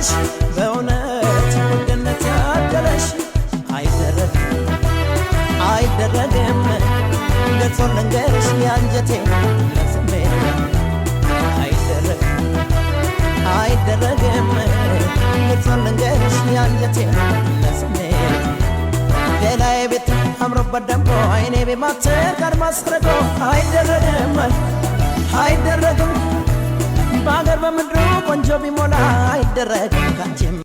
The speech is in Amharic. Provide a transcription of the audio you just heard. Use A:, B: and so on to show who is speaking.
A: ያለሽ በእውነት ውድነት ያደለሽ አይደረግም አይደረግም ገልጾ ልንገርሽ ያንጀቴ ለስሜት አይደረግም አይደረግም ገልጾ ልንገርሽ ያንጀቴ ለስሜት ሌላዬ ቤት አምሮበት ደምቆ አይኔ ቤማትር ጋር ማስረጎ አይደረግም አይደረግም በአገር በምድሩ ቆንጆ ቢሞላ አይደረግም ካንቺም